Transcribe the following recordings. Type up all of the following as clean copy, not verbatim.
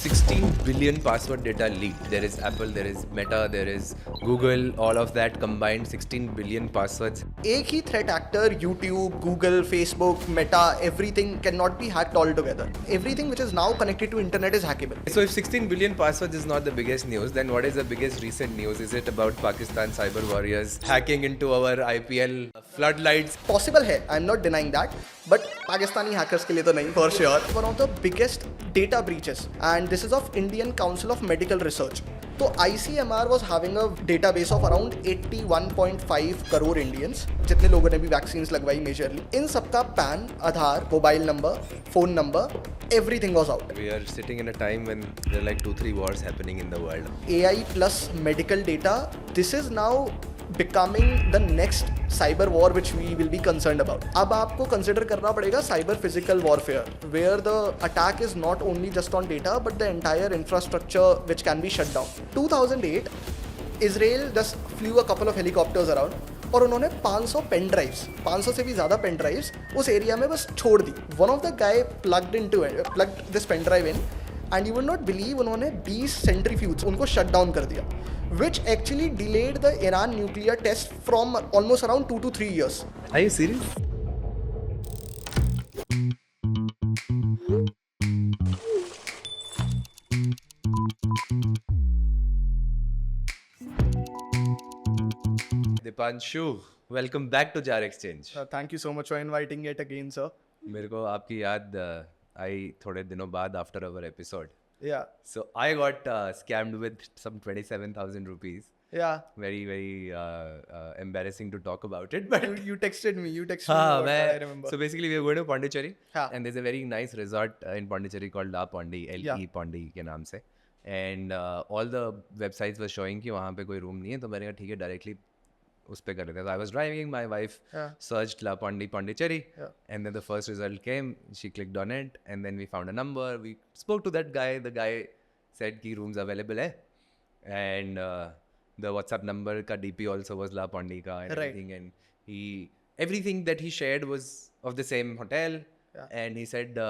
16 billion password data leaked. There is Apple, there is Meta, there is Google, all of that combined 16 billion passwords. एक ही threat actor, YouTube, Google, Facebook, Meta, everything cannot be hacked altogether. Everything which is now connected to internet is hackable. So if 16 billion passwords is not the biggest news, then what is the biggest recent news? Is it about Pakistan cyber warriors hacking into our IPL floodlights? Possible है, I'm not denying that, but Pakistani hackers के लिए तो नहीं, for sure. One of the biggest data breaches, and this is of Indian Council of Medical Research. तो ICMR was having a database of around 81.5 crore Indians, जितने लोगों ने भी vaccine लगवाई मेजरली. इन सबका pan, Aadhaar, mobile number, phone number, everything was out. We are sitting in a time when there are like 2-3 wars happening in the world. AI plus medical data, this is now becoming the next cyber war which we will be concerned about. अब आपको consider करना पड़ेगा cyber physical warfare, where the attack is not only just on data but the entire infrastructure which can be shut down. 2008, Israel just flew a couple of helicopters around और उन्होंने 500 pen drives, 500 से भी ज़्यादा pen drives उस area में बस छोड़ दी. One of the guy plugged this pen drive in, and you will not believe उन्होंने 20 सेंट्रीफ्यूज उनको शट डाउन कर दिया, which actually delayed the Iran nuclear test from almost around 2 to 3 years. Are you serious? Dipanshu, welcome back to Jar Exchange. Thank you so much for inviting it again, sir. मेरे को आपकी याद आई थोड़े दिनों बाद after our episode. Yeah, So I got scammed with some 27,000 rupees. yeah. Very embarrassing to talk about it, but You texted me. You texted हाँ, me. I remember. so basically we are going to Pondicherry, हाँ. and there's a very nice resort in Pondicherry called La Pondi, Yeah. LE Pondi के नाम से, and all the websites were showing कि वहाँ पे कोई room नहीं है, तो मैंने कहा ठीक है directly उस पे कर लेते हैं. So I was driving, my wife Yeah. searched La Pondi Pondicherry, Yeah. and then the first result came. She clicked on it, and then we found a number. We spoke to that guy. The guy said कि rooms available है, and the WhatsApp number का DP also was La Pondi का and Right. everything, and everything that he shared was of the same hotel. Yeah. And he said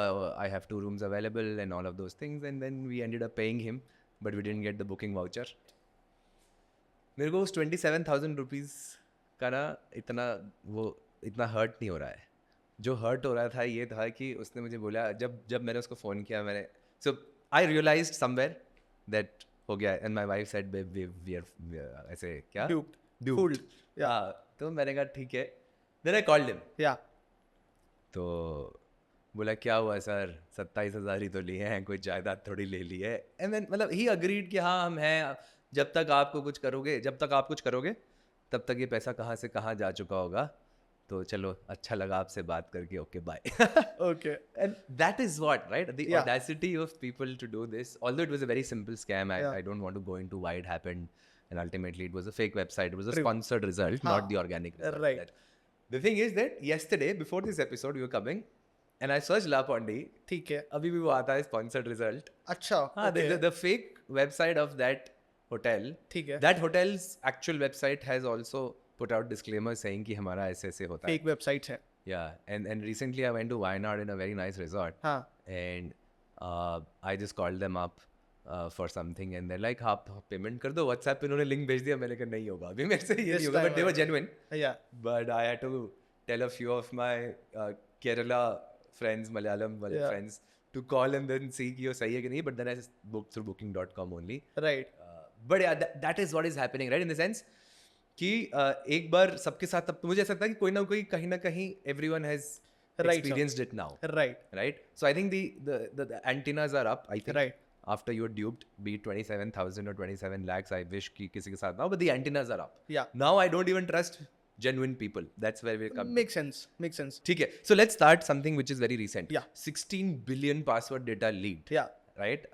I have 2 rooms available and all of those things, and then we ended up paying him, but we didn't get the booking voucher. मेरे को उस 27,000 rupees का ना इतना hurt नहीं हो रहा है. जो हर्ट हो रहा था ये था कि उसने मुझे बोला, जब मैंने उसको फ़ोन किया, मैंने so I realized somewhere that हो गया, and my wife said babe we are ऐसे क्या Duped. Duped. Fooled. Yeah. हाँ, तो मैंने कहा ठीक है. Then I called him, Yeah. तो बोला क्या हुआ सर, 27,000 ही तो लिए हैं, कोई जायदाद थोड़ी ले ली है. एंड देन मतलब ही अग्रीड कि हाँ हम हैं, जब तक आप कुछ करोगे तब तक ये पैसा कहाँ से कहाँ जा चुका होगा. तो चलो अच्छा लगा आपसे बात करके, okay bye. Okay. And that is what, right? The Yeah. audacity of people to do this. Although it was a very simple scam, Yeah. I don't want to go into why it happened. And ultimately, it was a fake website. It was a True. sponsored result, Huh. not the organic result. Right. The thing is that yesterday, before this episode, we were coming, and I searched La Pondi. ठीक है. अभी भी वो आता है sponsored result. अच्छा. हाँ, Okay. the fake website of that hotel. ठीक है. That hotel's actual website has also put out disclaimer saying कि हमारा ऐसे होता है. Fake websites है. Yeah, and recently I went to Wayanad in a very nice resort. हाँ. And I just called them up for something, and they're like आप payment कर दो. WhatsApp पे उन्होंने लिंक भेज दिया. मैंने कहा नहीं होगा अभी मेरे से, ये This नहीं होगा. time But they were around. genuine. Yeah. But I had to tell a few of my Kerala friends, Malayalam Yeah. friends, to call and then see कि वो सही है कि नहीं. But then I just booked through booking.com only. Right. But yeah, that is what is happening, right? In the sense कि एक बार सबके साथ, तब मुझे ऐसा लगता है कि कोई ना कोई कहीं ना कहीं everyone has Right, experienced it now, Right. right? So I think the antennas are up. I think Right. after you're duped, be it 27,000 or 27 lakhs, I wish कि किसी के साथ ना हो, but the antennas are up. Yeah. Now I don't even trust genuine people. That's where we're coming. Makes sense. Makes sense. ठीक है. So let's start something which is very recent. Yeah. 16 billion password data leaked. Yeah. Right?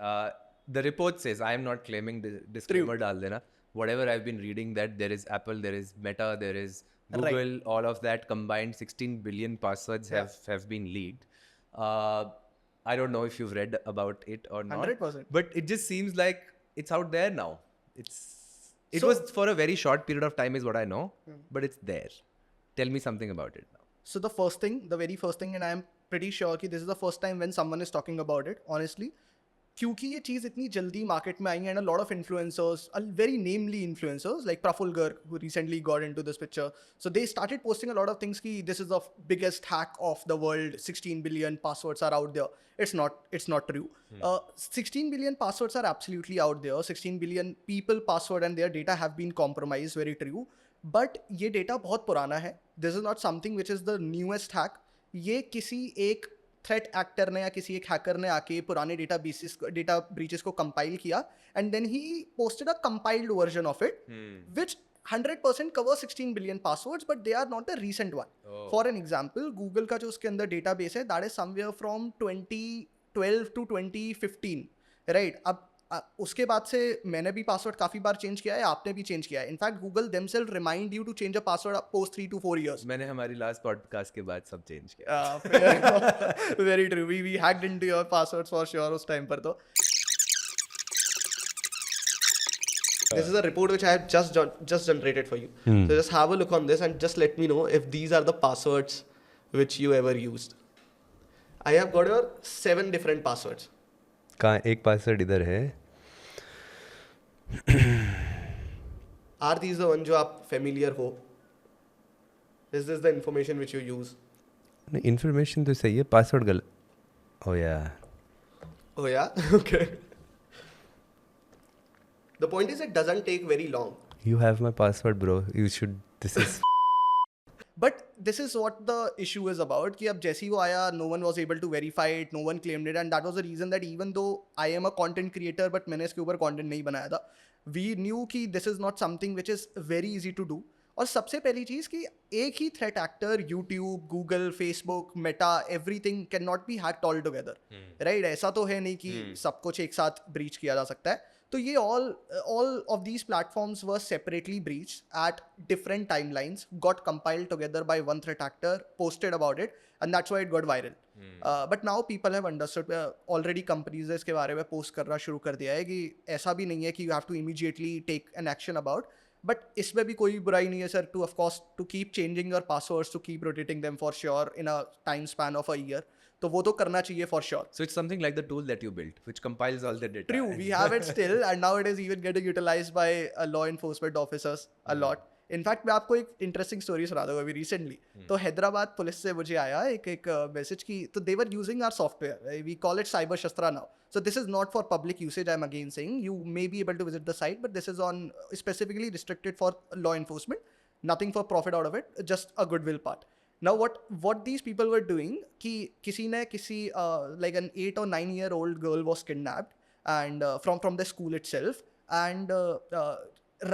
The report says, I am not claiming disclaimer डाल देना. Whatever I've been reading, that there is Apple, there is Meta, there is Google, all of that combined 16 billion passwords have been leaked. I don't know if you've read about it or not. 100%. But it just seems like it's out there now. It So- was for a very short period of time is what I know, but it's there. Tell me something about it now. So the very first thing, and I'm pretty sure that this is the first time when someone is talking about it, honestly, क्योंकि ये चीज़ इतनी जल्दी market में आई and a lot of influencers, very namely influencers like Prafull Garg who recently got into this picture, so they started posting a lot of things ki this is the biggest hack of the world, 16 billion passwords are out there. It's not true. 16 billion passwords are absolutely out there. 16 billion people password and their data have been compromised, very true. But ये data बहुत पुराना है. This is not something which is the newest hack. ये किसी एक threat actor ने या किसी एक हैकर ने आके पुराने डेटा ब्रीचेस को कंपाइल किया and then he posted a compiled version of it which 100% cover 16 billion passwords, but they are not the recent one. For an example, Google का जो उसके अंदर database है, that is somewhere from 2012 to 2015, right? अब उसके बाद से मैंने भी पासवर्ड काफ़ी बार चेंज किया है, आपने भी चेंज किया है. In fact Google themselves remind you to change a password post 3 to 4 years. मैंने हमारी लास्ट पॉडकास्ट के बाद सब चेंज किया. Very true. We hacked into your passwords for sure उस टाइम पर. तो this is a report which I have just generated for you. So just have a look on this and just let me know if these are the passwords which you ever used. I have got your 7 different passwords. कहाँ एक password इधर है. Are these the ones जो आप familiar हो? Is this the information which you use? Information तो सही है, पासवर्ड गलत. Oh yeah. Oh yeah? Okay. The point is it doesn't take very long. You have my password, bro. You should. This is. But this is what the issue is about. कि अब जैसे ही वो आया, no one was able to verify it, no one claimed it, and that was the reason that even though I am a content creator, but मैंने इसके ऊपर content नहीं बनाया था. We knew कि this is not something which is very easy to do. और सबसे पहली चीज़ कि एक ही threat actor YouTube, Google, Facebook, Meta, everything can not be hacked all together, right? ऐसा तो है नहीं कि सब कुछ एक साथ ब्रीच किया जा सकता है. तो ये all of these platforms were separately breached at different timelines, got compiled together by one threat actor, posted about it, and that's why it got viral. But now people have understood. Already companies ने इसके बारे में post करना शुरू कर दिया है कि ऐसा भी नहीं है कि you have to immediately take an action about. But इसमें भी कोई बुराई नहीं है sir, to of course to keep changing your passwords, to keep rotating them for sure in a time span of a year. तो वो तो करना चाहिए for sure. So it's something like the tool that you built, which compiles all the data. True, we have it still, and now it is even getting utilized by law enforcement officers a lot. In fact मैं आपको एक interesting story सुना दूंगा. अभी recently तो Hyderabad police से मुझे आया एक मैसेज की, तो they were using our software, we call it cyber Shastra now. So this is not for public usage. I'm again saying you may be able to visit the site, but this is on specifically restricted for law enforcement. Nothing for profit out of it, just a goodwill part. Now what these people were doing कि किसी ने like an 8 or 9 year old girl was kidnapped and from the school itself, and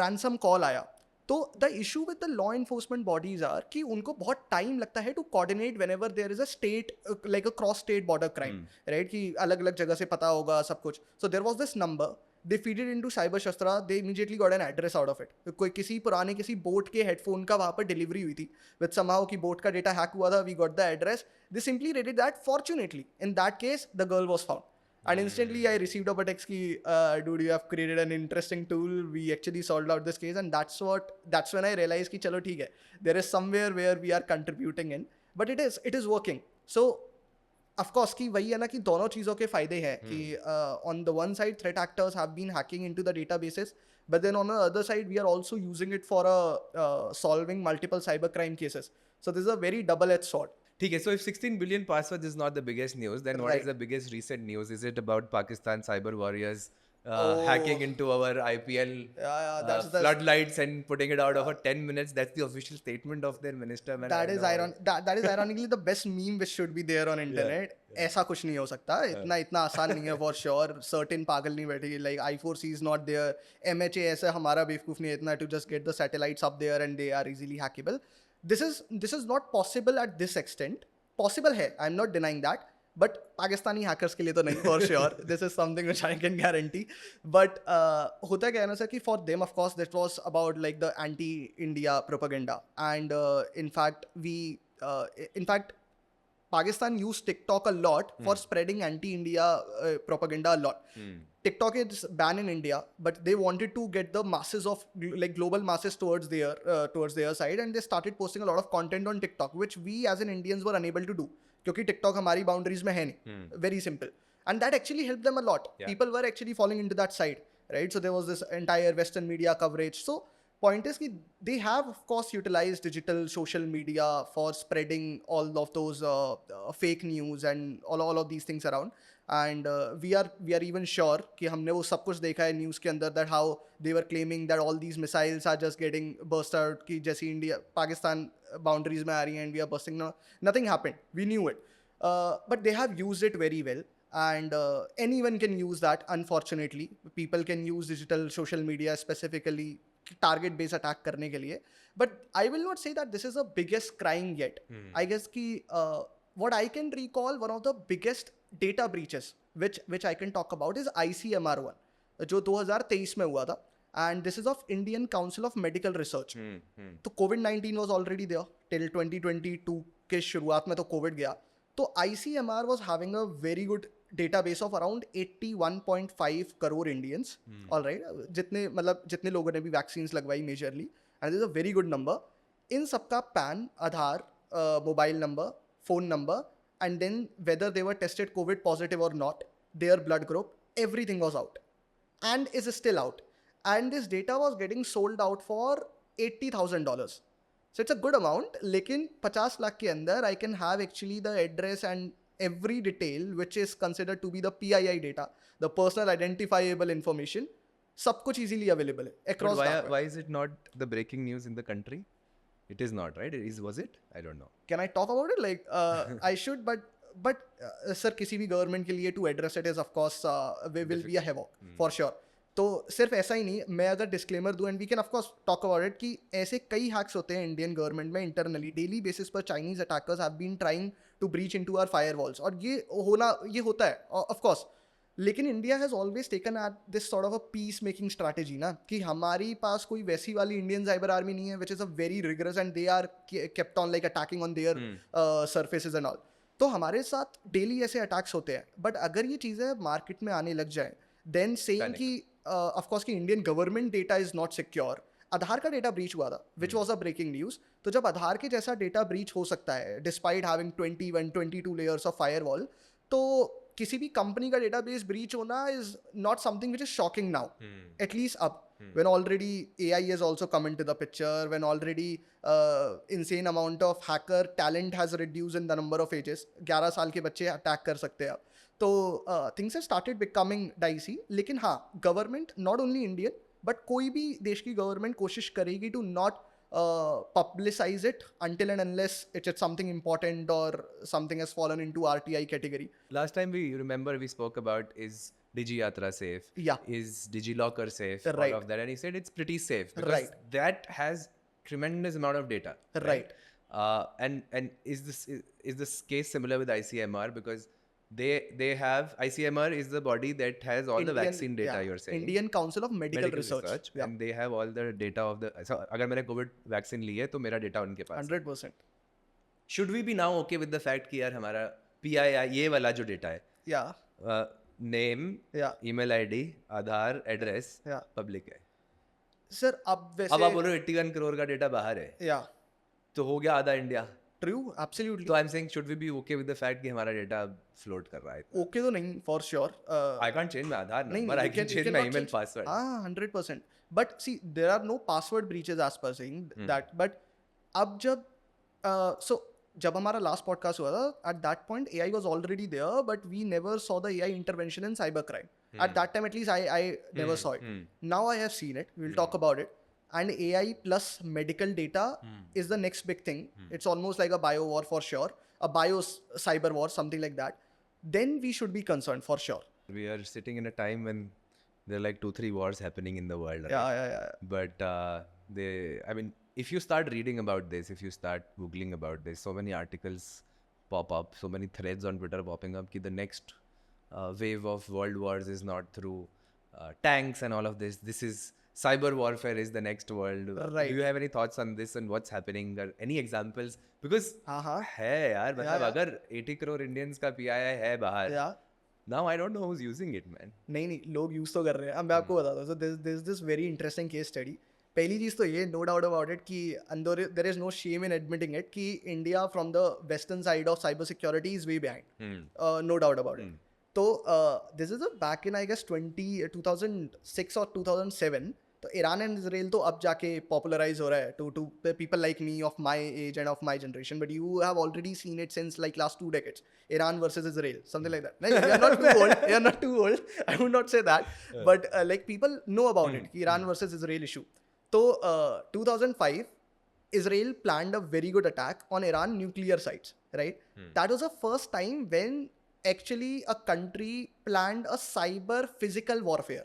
ransom call आया. तो the issue with the law enforcement bodies are कि उनको बहुत time लगता है to coordinate whenever there is a state like a cross state border crime, right? कि अलग अलग जगह से पता होगा सब कुछ. So there was this number, they feed it into cyber shastra, they immediately got an address out of it. कोई किसी बोट के हेडफोन का वहाँ पर डिलीवरी हुई थी with somehow कि बोट का डेटा हैक हुआ था, we got the address, they simply raided that. Fortunately in that case the girl was found. And instantly I received a text ki, dude, you have created an interesting tool. We actually solved out this case, and that's when I realized ki chalo theek hai, there is somewhere where we are contributing in, but it is working. So of course ki wahi hai na ki dono cheezon ke fayde hain ki on the one side threat actors have been hacking into the databases, but then on the other side we are also using it for solving multiple cybercrime cases. So this is a very double-edged sword. ठीक है, so if 16 billion passwords is not the biggest news, then what is the biggest recent news? Is it about Pakistan cyber warriors hacking into our IPL floodlights and putting it out of 10 minutes? That's the official statement of their minister. Man, that is ironically the best meme which should be there on internet. ऐसा कुछ नहीं हो सकता, इतना आसान नहीं है for sure. Certain पागल नहीं बैठे, like I4C is not there, MHA ऐसा हमारा बेवकूफ़ नहीं है इतना to just get the satellites up there and they are easily hackable. This is not possible at this extent. Possible है, I'm not denying that, but Pakistani hackers के लिए तो नहीं for sure. This is something which I can guarantee. But होता क्या है ना sir कि for them of course that was about like the anti-India propaganda, and in fact Pakistan used TikTok a lot for spreading anti-India propaganda a lot. TikTok is banned in India, but they wanted to get the masses of like global masses towards their side, and they started posting a lot of content on TikTok, which we as an Indians were unable to do क्योंकि TikTok हमारी boundaries में है नहीं. Very simple. and that actually helped them a lot. Yeah. People were actually falling into that side, right? So there was this entire Western media coverage. So point is that they have of course utilized digital social media for spreading all of those fake news and all of these things around. And we are even sure कि हमने वो सब कुछ देखा है news के अंदर, that how they were claiming that all these missiles are just getting burst out, कि जैसे इंडिया पाकिस्तान boundaries में आ रही हैं and we are bursting. No, nothing happened, we knew it. But they have used it very well, and anyone can use that. Unfortunately, people can use digital social media specifically target based attack करने के लिए. But I will not say that this is the biggest crime yet. I guess कि what I can recall, one of the biggest data breaches which I can talk about is ICMR one, जो 2023 में हुआ था, and this is of Indian Council of Medical Research. तो COVID-19 was already there till 2022 के शुरुआत में तो COVID गया. तो ICMR was having a very good database of around 81.5 crore Indians. All right, जितने लोगों ने भी vaccines लगवाई majorly, and this is a very good number. इन सबका PAN, Aadhaar, mobile number, phone number, and then whether they were tested COVID positive or not, their blood group, everything was out and is still out. And this data was getting sold out for $80,000. So it's a good amount, लेकिन 50 लाख के अंदर I can have actually the address and every detail which is considered to be the PII data, the personal identifiable information, सब कुछ easily available है across But dark web. why is it not the breaking news in the country? It is not, right? Was it? I don't know. Can I talk about it? Like I should, but sir, किसी भी government के लिए to address it is of course will be a havoc for sure. तो सिर्फ ऐसा ही नहीं, मैं अगर डिस्क्लेमर दूँ, and we can of course talk about it, कि ऐसे कई हैक्स होते हैं इंडियन गवर्नमेंट में इंटरनली डेली बेसिस पर. Chinese attackers have been trying to breach into our firewalls, और ये होता है ऑफ कोर्स. लेकिन India has always taken at this sort of a peace making strategy ना, कि हमारी पास कोई वैसी वाली इंडियन साइबर आर्मी नहीं है which is a very rigorous, and they are kept on like attacking on their surfaces and all. तो हमारे साथ डेली ऐसे अटैक्स होते हैं. बट अगर ये चीज़ें मार्केट में आने लग जाए, देन सेइंग कि ऑफ कोर्स कि Indian government data is not secure. Aadhaar का डेटा ब्रीच हुआ था which was a breaking news. तो जब आधार के जैसा डेटा ब्रीच हो सकता है despite having 22 layers of firewall, तो किसी भी कंपनी का डेटाबेस ब्रीच होना is not something which is shocking now, at least अब, when already AI has also come into the picture, when already insane amount of hacker talent has reduced in the number of ages. 11 साल के बच्चे attack कर सकते हैं अब. तो things have started becoming dicey. लेकिन हाँ, government not only Indian but कोई भी देश की गवर्नमेंट कोशिश करेगी to not publicize it until and unless it's something important or something has fallen into RTI category. Last time we spoke about is DigiYatra safe? Yeah. Is DigiLocker safe? Right. All of that. And he said it's pretty safe because Right. that has tremendous amount of data. Right. And is this case similar with ICMR? Because they have, ICMR is the body that has all the vaccine data, yeah, you're saying. Indian Council of Medical Research. Yeah. And they have all the data of the, so अगर मैंने Covid vaccine ली है तो मेरा data उनके पास 100%. Should we be now okay with the fact कि यार हमारा PII ये वाला जो डेटा है, Yeah. Name, Yeah. Email ID, Aadhaar, address, Yeah. Public है. Sir, अब वैसे अब आप बोल रहे हो 81 करोड़ का डेटा बाहर है, Yeah. तो हो गया आधा इंडिया. True. Absolutely. तो I am saying should we be okay with the fact कि हमारा डेटा फ्लोट कर रहा है. Okay तो नहीं, for sure. I can't change my Aadhaar नहीं, number, I you can you change cannot my email change. Password. 100%. But see, there are no password breaches as per saying that. But अब so जब हमारा last podcast हुआ था, at that point AI was already there, but we never saw the AI intervention in cybercrime. At that time, at least I never saw it. Now I have seen it. We'll talk about it. And AI plus medical data is the next big thing. It's almost like a bio war for sure, a bio cyber war, something like that. Then we should be concerned for sure. We are sitting in a time when there are like 2-3 wars happening in the world. Right? Yeah. But I mean, if you start reading about this, if you start Googling about this, so many articles pop up, so many threads on Twitter popping up, that the next wave of world wars is not through tanks and all of this. This is cyber warfare is the next world. Right. Do you have any thoughts on this and what's happening? Or any examples? Because हाँ. है यार, मतलब अगर 80 crore Indians का PII है बाहर, Yeah. now I don't know who's using it, man. नहीं, लोग यूज़ तो कर रहे हैं. अब मैं आपको बताता हूँ. So there's this very interesting case study. पहली चीज़ तो ये, no doubt about it, कि there is no shame in admitting it, कि India from the western side of cyber security is way behind. No doubt about it. तो this is back in I guess 2006 और 2007. तो Iran and Israel तो अब जाके popularise हो रहा है to people like me of my age and of my generation, but you have already seen it since like last 2 decades. Iran versus Israel, something like that. No, you are not too old. You are not too old. I would not say that, but like people know about it. Iran versus Israel issue. So 2005, Israel planned a very good attack on Iran nuclear sites. Right. That was the first time when actually a country planned a cyber physical warfare.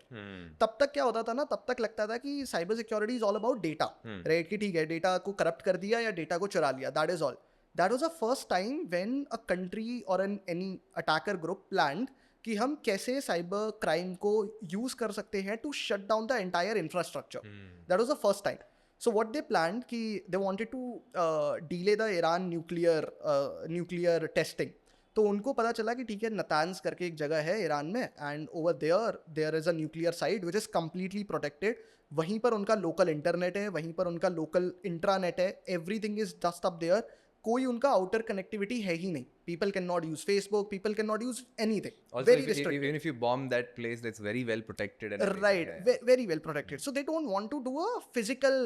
तब तक क्या होता था ना, तब तक लगता था कि cyber security is all about data, right, कि ठीक है डेटा को करप्ट कर दिया या डेटा को चुरा लिया, that is all. That was the first time when a country और एनी अटैकर ग्रुप प्लान्ड कि हम कैसे साइबर क्राइम को यूज कर सकते हैं to shut down the entire infrastructure. That was the first time. So what they planned कि they wanted to delay the Iran nuclear testing. तो उनको पता चला कि ठीक है नतान्स करके एक जगह है ईरान में, and over there is a nuclear site which is completely protected. वहीं पर उनका लोकल इंटरनेट है, वहीं पर उनका लोकल इंट्रानेट है, everything is just up there. कोई उनका आउटर कनेक्टिविटी है ही नहीं. People can not use Facebook, people can not use anything. Also, even if you bomb that place, that's very well protected. And everything, Right, yeah. very well protected. So they don't want to do a physical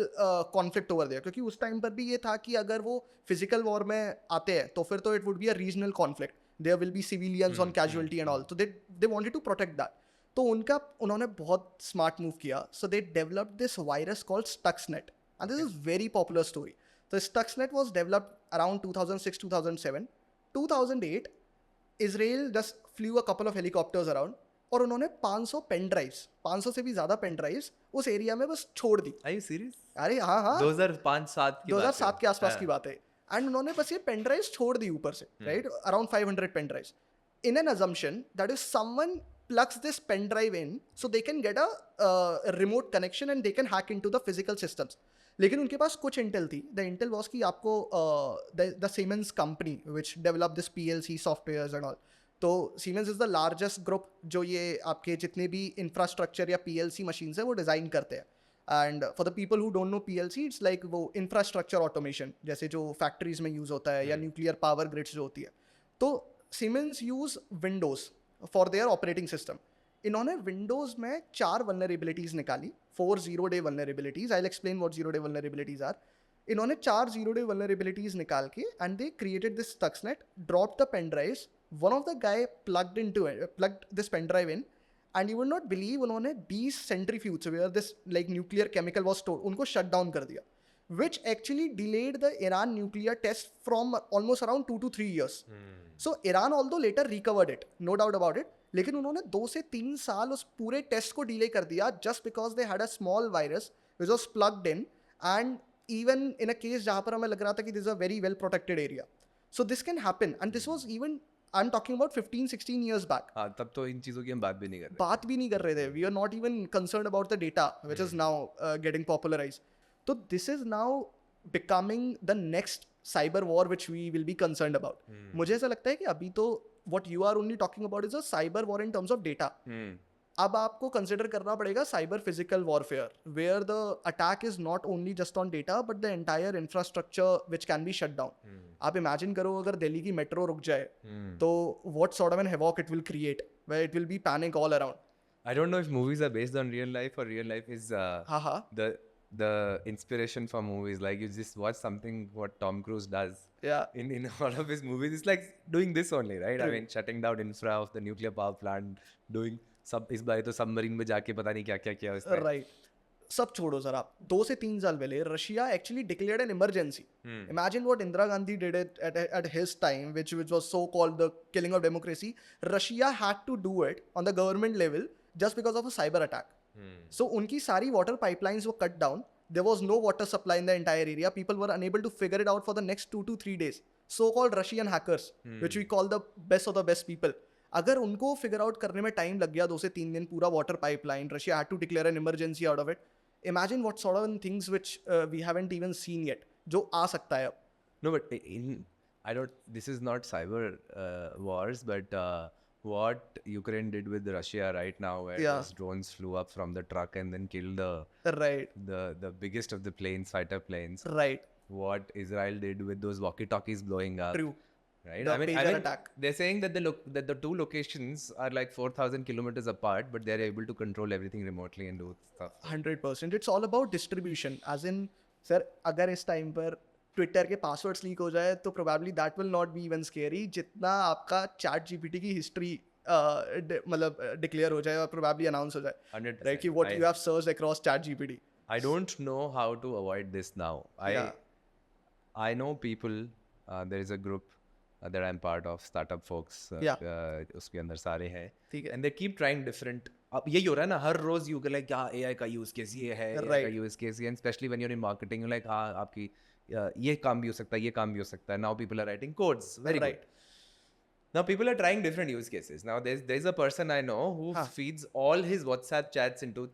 conflict over there. क्योंकि उस time पर भी ये था कि अगर वो physical war में आते हैं तो फिर तो it would be a regional conflict. There will be civilians on casualty and all. So they wanted to protect that. तो उन्होंने बहुत smart move किया. So they developed this virus called Stuxnet. And this is very popular story. So Stuxnet was developed around 2006-2007. 2008, Israel just flew a couple of helicopters around और उन्होंने 500 pen drives, 500 से भी ज़्यादा pen drives उस area में बस छोड़ दी. Are you serious? अरे हाँ हाँ, 2005-7 की 2007 के आसपास की बात है. एंड उन्होंने बस ये पेन ड्राइव्स छोड़ दी ऊपर से, right, around 500 pen drives, in an assumption that is someone plugs this pen drive in so they can get a remote connection and they can hack into the physical systems. लेकिन उनके पास कुछ Intel थी. The Intel was कि आपको the Siemens company which develop this PLC softwares and all. तो Siemens is the largest group जो ये आपके जितने भी इंफ्रास्ट्रक्चर या PLC मशीन्स है वो डिज़ाइन करते हैं. And for the people who don't know PLC, it's like वो इंफ्रास्ट्रक्चर ऑटोमेशन जैसे जो फैक्ट्रीज में यूज़ होता है या न्यूक्लियर पावर ग्रिड्स जो होती है. तो Siemens use Windows for their operating system. इन्होंने विंडोज़ में 4 वल्नरेबिलिटीज़ निकाली, 4 0-day vulnerabilities. I will explain what 0-day vulnerabilities are. इन्होंने 4 0-day वल्नरेबिलिटीज़ निकाल के and they created this Stuxnet, dropped the pen drives. One of the guy plugged this pen drive in and you will not believe उन्होंने 20 centrifuge where this like nuclear chemical was stored उनको shut down कर दिया, which actually delayed the Iran nuclear test from almost around 2 to 3 years. So Iran although later recovered it, no doubt about it, लेकिन उन्होंने 2 से 3 साल उस पूरे test को डिले कर दिया just because they had a small virus which was plugged in, and even in a case जहाँ पर हमें लग रहा था कि this is a very well protected area. So this can happen, and this was even I'm talking about 15-16 years back. हाँ, तब तो इन चीज़ों की हम बात भी नहीं कर रहे. बात भी नहीं कर रहे थे. We are not even concerned about the data which is now getting popularized. So this is now becoming the next cyber war which we will be concerned about. मुझे ऐसा लगता है कि अभी तो what you are only talking about is a cyber war in terms of data. अब आपको consider करना पड़ेगा cyber physical warfare, where the attack is not only just on data but the entire infrastructure which can be shut down. आप imagine करो अगर दिल्ली की metro रुक जाए तो what sort of an havoc it will create, where it will be panic all around. I don't know if movies are based on real life or real life is the inspiration for movies. Like you just watch something what Tom Cruise does. Yeah. In all of his movies, it's like doing this only, right? True. I mean, shutting down infra of the nuclear power plant, doing सब इस बार तो submarine में जाके पता नहीं क्या क्या किया उसने. राइट. सब छोड़ो सर, आप 2 से 3 साल पहले Russia actually declared an emergency. Imagine what Indira Gandhi did it at his time, which was so called the killing of democracy. Russia had to do it on the government level just because of a cyber attack. So उनकी सारी water pipelines were cut down. There was no water supply in the entire area. People were unable to figure it out for the next 2 to 3 days. So-called Russian hackers, which we call the best of the best people. अगर उनको figure out करने में time लग गया 2 से 3 दिन, पूरा water pipeline, Russia had to declare an emergency out of it. Imagine what sort of things which we haven't even seen yet जो आ सकता है अब. No, but I don't. This is not cyber wars, but what Ukraine did with Russia right now, where those drones flew up from the truck and then killed the biggest of the planes, fighter planes. Right. What Israel did with those walkie-talkies blowing up. True. right? The I mean, pager attack. they're saying that that the two locations are like 4,000 kilometers apart, but they're able to control everything remotely and do stuff. 100%. It's all about distribution. As in, sir अगर इस time पर Twitter के passwords leak हो जाए तो probably that will not be even scary जितना आपका chat GPT की हिस्ट्री मतलब डिक्लेयर हो जाए और प्रोबेबली अनाउंस हो जाए 100%. राइट कि what you have searched across chat GPT. I don't know how to avoid this now. Yeah. I know people. There is a group that I'm part of, startup folks. Yeah. उसके अंदर सारे हैं. ठीक है. And they keep trying different. अब यही हो रहा है ना हर रोज यू लाइक क्या AI का यूज केस ये है, AI का यूज केस ये, and especially when you're in marketing, you're like हाँ आपकी ये काम भी हो सकता है, ये काम भी हो सकता है. Now people are writing codes. Very Right. good. Now people are trying different use cases. Now there's a person I know who feeds all his WhatsApp chats into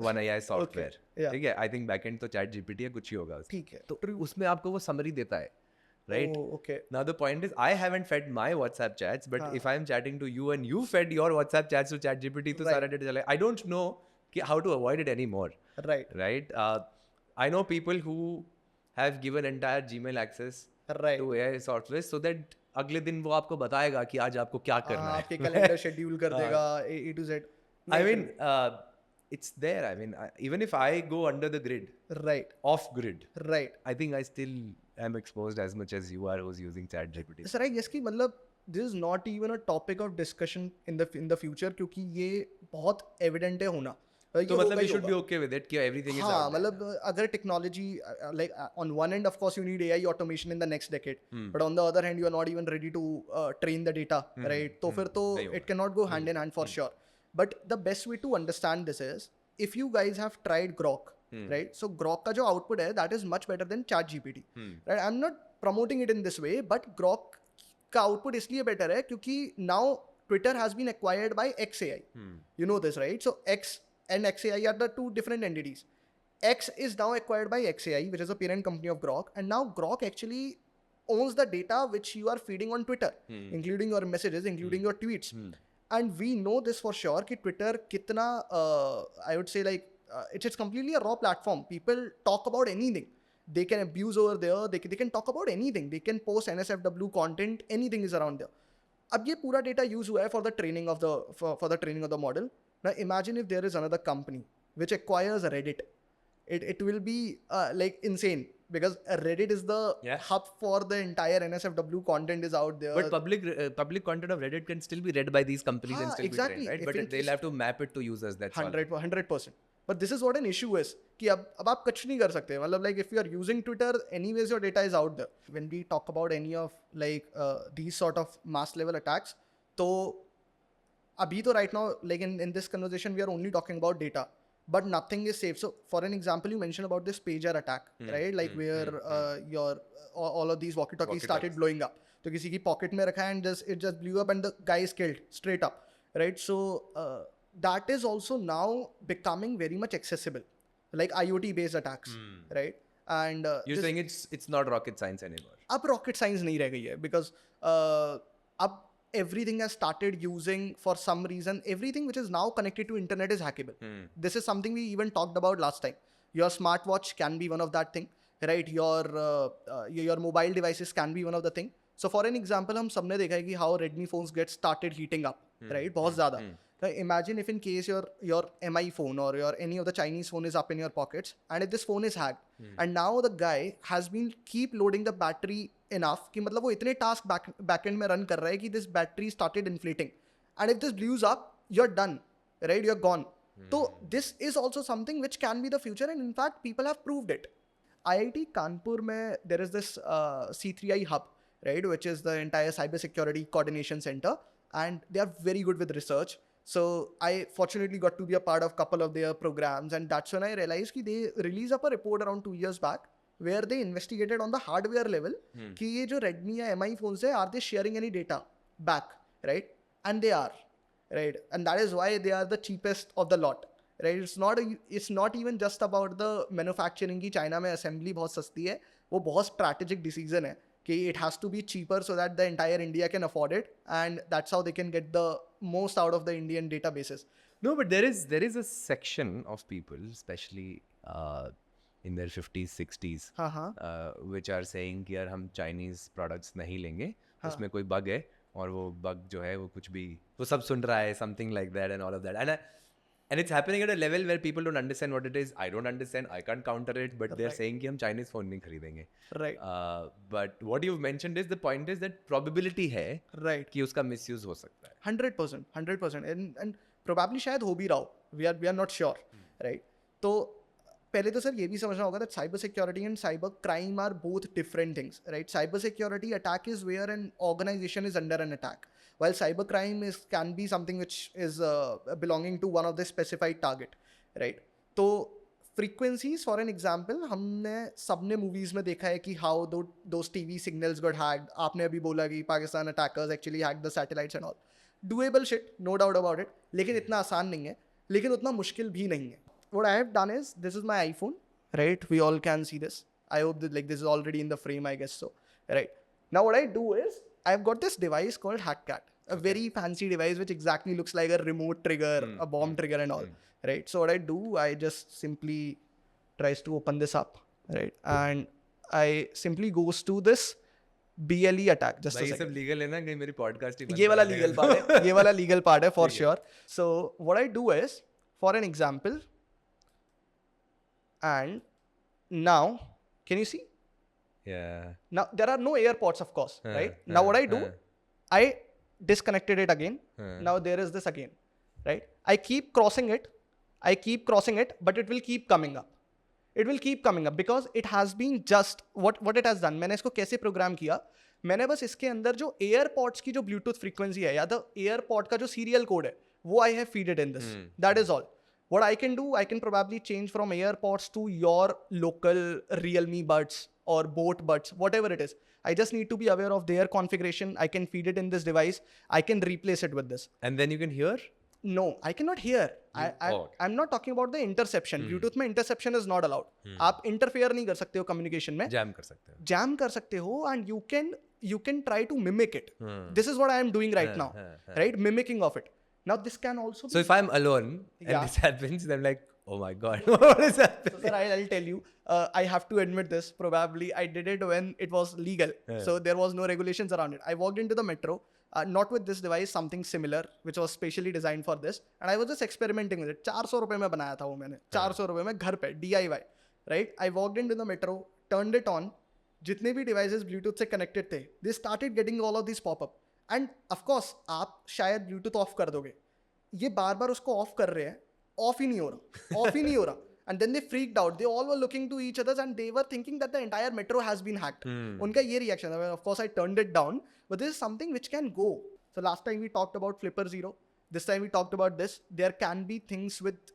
one AI software. yeah. ठीक है, I think backend तो chat GPT है, कुछ ही होगा उसका. ठीक है. तो उसमें आपको वो summary देता है, right? Oh, okay. Now the point is, I haven't fed my WhatsApp chats, but if I'm chatting to you and you fed your WhatsApp chats to chat GPT, तो सारा data चला. I don't know how to avoid it anymore. Right. Right? I know people who have given entire Gmail access Right. to AI software so that अगले दिन वो आपको बताएगा कि आज आपको क्या करना है. आपके कैलेंडर शेड्यूल कर देगा A to Z. I mean, it's there. I mean, even if I go under the grid, Right. off grid, Right. I think I still am exposed as much as you are who's using ChatGPT. Sir I guess कि मतलब this is not even a topic of discussion in the future क्योंकि ये बहुत evident है होना. तो मतलब we should be okay with it कि everything is हाँ out there. मतलब अगर technology like on one end of course you need AI automation in the next decade but on the other hand you are not even ready to train the data right. तो फिर तो it can not go hand in hand for sure. But the best way to understand this is if you guys have tried Grok right. So Grok का जो output है that is much better than ChatGPT right. I am not promoting it in this way but Grok का output इसलिए better है क्योंकि now Twitter has been acquired by XAI. You know this, right? So X and XAI are the two different entities. X is now acquired by XAI, which is a parent company of Grok, and now Grok actually owns the data which you are feeding on Twitter, including your messages, including your tweets. And we know this for sure कि Twitter कितना I would say like it's completely a raw platform. People talk about anything. They can abuse over there. They can talk about anything. They can post NSFW content. Anything is around there. अब ये पूरा data use हुआ है for the training of the for the training of the model. Now imagine if there is another company which acquires Reddit. It will be like insane because Reddit is the hub for the entire NSFW content is out there. But public content of Reddit can still be read by these companies and still exactly. be trained, right? But they'll have to map it to users. That's 100%. But this is what an issue is कि अब आप कुछ नहीं कर सकते. मतलब like if you are using Twitter, anyways your data is out there. When we talk about any of like these sort of mass level attacks, तो अभी तो right now like in this conversation we are only talking about data, but nothing is safe. So for an example, you mentioned about this pager attack, right? Like where your all of these walkie-talkies started blowing up. तो किसी की pocket में रखा and it just blew up and the guy is killed straight up, right? So that is also now becoming very much accessible, like IoT based attacks, right? And you're saying it's not rocket science anymore. अब rocket science नहीं रह गई है because अब everything has started using, for some reason, everything which is now connected to internet is hackable. This is something we even talked about last time. Your smartwatch can be one of that thing, right? Your mobile devices can be one of the thing. So for an example, हम सबने देखा है कि how Redmi phones get started heating up, right? बहुत ज़्यादा. Imagine if in case your MI phone or your any of the Chinese phone is up in your pockets, and if this phone is hacked, and now the guy has been keep loading the battery enough कि मतलब वो इतने task backend में run कर रहा है कि this battery started inflating, and if this blows up, you're done, right? You're gone. So this is also something which can be the future, and in fact people have proved it. IIT Kanpur में there is this C3I hub, right, which is the entire cybersecurity coordination center, and they are very good with research. So I fortunately got to be a part of a couple of their programs, and that's when I realized कि they released up a report around 2 years back where they investigated on the hardware level कि ये जो Redmi या MI phones है, are they sharing any data back, right? And they are, right? And that is why they are the cheapest of the lot, right? It's not even just about the manufacturing की China में assembly बहुत सस्ती है, वो बहुत strategic decision है कि it has to be cheaper so that the entire India can afford it, and that's how they can get the most out of the Indian databases. No, but there is a section of people, especially in their 50s, 60s, which are saying कि यार हम Chinese products नहीं लेंगे उसमें कोई bug है और वो बग जो है वो कुछ भी वो सब सुन रहा है, something like that and all of that and it's happening at a level where people don't understand what it is. I don't understand, I can't counter it, but they're saying कि हम Chinese phone नहीं खरीदेंगे. Right. But what you've mentioned is the point is that probability है Right. कि उसका misuse हो सकता है. 100%, and probably शायद हो भी रहा हो. We are not sure, right? तो पहले तो सर ये भी समझना होगा that cyber security and cyber crime are both different things, right? Cyber security attack is where an organization is under an attack, while cyber crime can be something which is belonging to one of the specified target, right? तो frequencies, for an example, हमने सबने movies में देखा है कि how those TV signals got hacked. आपने अभी बोला कि Pakistan attackers actually hacked the satellites and all. Doable shit, no doubt about it. लेकिन इतना आसान नहीं है, लेकिन उतना मुश्किल भी नहीं है. What I have done is, this is my iPhone, right? We all can see this. I hope that like this is already in the frame, I guess so, right? Now what I do is, I've got this device called HackCat, a very fancy device which exactly looks like a remote trigger, a bomb trigger and all, right? So what I do, I just simply tries to open this up, right? And I simply goes to this BLE attack. Just भाई a ये second. सब legal है ना, कहीं मेरी podcast ही ये वाला legal part है, ये वाला लीगल पार्ट है for sure. So what I do is, for an example, and now can you see? Yeah. Now there are no AirPods, of course, right? Now what I do, I disconnected it again. Now there is this again, right? I keep crossing it, but it will keep coming up. It will keep coming up because it has been just what it has done. मैंने इसको कैसे programme किया? मैंने बस इसके अंदर जो AirPods की जो Bluetooth frequency है या तो AirPod का जो serial code है वो I have feed it in this. That is all. What I can do, I can probably change from AirPods to your local Realme buds or Boat buds, whatever it is. I just need to be aware of their configuration. I can feed it in this device. I can replace it with this. And then you can hear? No, I cannot hear. I'm not talking about the interception. Bluetooth में interception is not allowed. आप interfere नहीं कर सकते हो communication में. Jam कर सकते हो. Jam कर सकते हो, and you can try to mimic it. This is what I am doing right now, right? Mimicking of it. Now this can also be... So if I'm alone and this happens, then I'm like, oh my god, what is happening? So sir, I'll tell you, I have to admit this, probably I did it when it was legal. So there was no regulations around it. I walked into the metro, not with this device, something similar, which was specially designed for this. And I was just experimenting with it. 400 रुपए में बनाया था वो मैंने. 400 रुपए में घर पे, DIY, right? I walked into the metro, turned it on. जितने भी devices Bluetooth से connected थे, they started getting all of these pop-up. And of course आप शायद ब्लूटूथ ऑफ कर दोगे, ये बार बार उसको ऑफ कर रहे हैं, ऑफ ही नहीं हो रहा and then they freaked out. They all were looking to each other and they were thinking that the entire metro has been hacked. उनका ये reaction था. Of course I turned it down, but this is something which can go. So last time we talked about Flipper Zero, this time we talked about this. There can be things with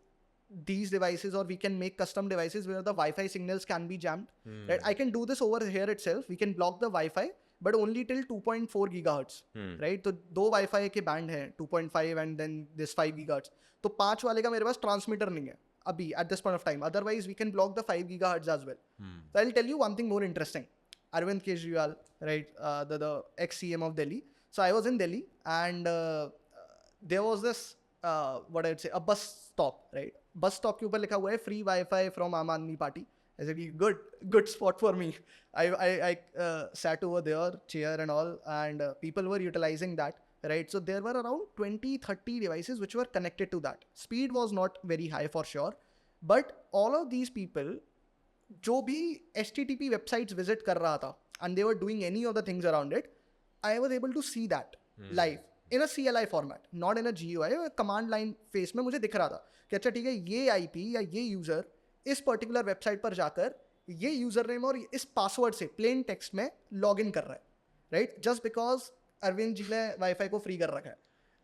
these devices, or we can make custom devices where the Wi-Fi signals can be jammed. Right? I can do this over here itself. We can block the Wi-Fi, but only till 2.4 gigahertz. Right? तो दो Wi-Fi के band हैं, 2.5 and then this 5 gigahertz. तो 5 वाले का मेरे पास transmitter नहीं है अभी at this point of time. Otherwise we can block the 5 gigahertz as well. So I'll tell you one thing more interesting. Arvind Kejriwal, right, the ex-CM of Delhi. So I was in Delhi and there was this what I'd say a bus stop, right? Bus stop के ऊपर लिखा हुआ है free Wi-Fi from Aam Aadmi Party. I said good spot for me. I sat over there, chair and all, and people were utilizing that. Right, so there were around 20-30 devices which were connected to that. Speed was not very high for sure, but all of these people जो भी HTTP websites visit कर रहा था and they were doing any of the things around it, I was able to see that live in a CLI format, not in a GUI. command line face में मुझे दिख रहा था कि अच्छा ठीक है, ये IP या ये यूज़र इस पर्टिकुलर वेबसाइट पर जाकर ये यूज़र नेम और इस पासवर्ड से प्लेन टेक्स्ट में लॉग इन कर रहा है, right, just because Arvind ji ने वाईफाई को फ्री कर रखा है.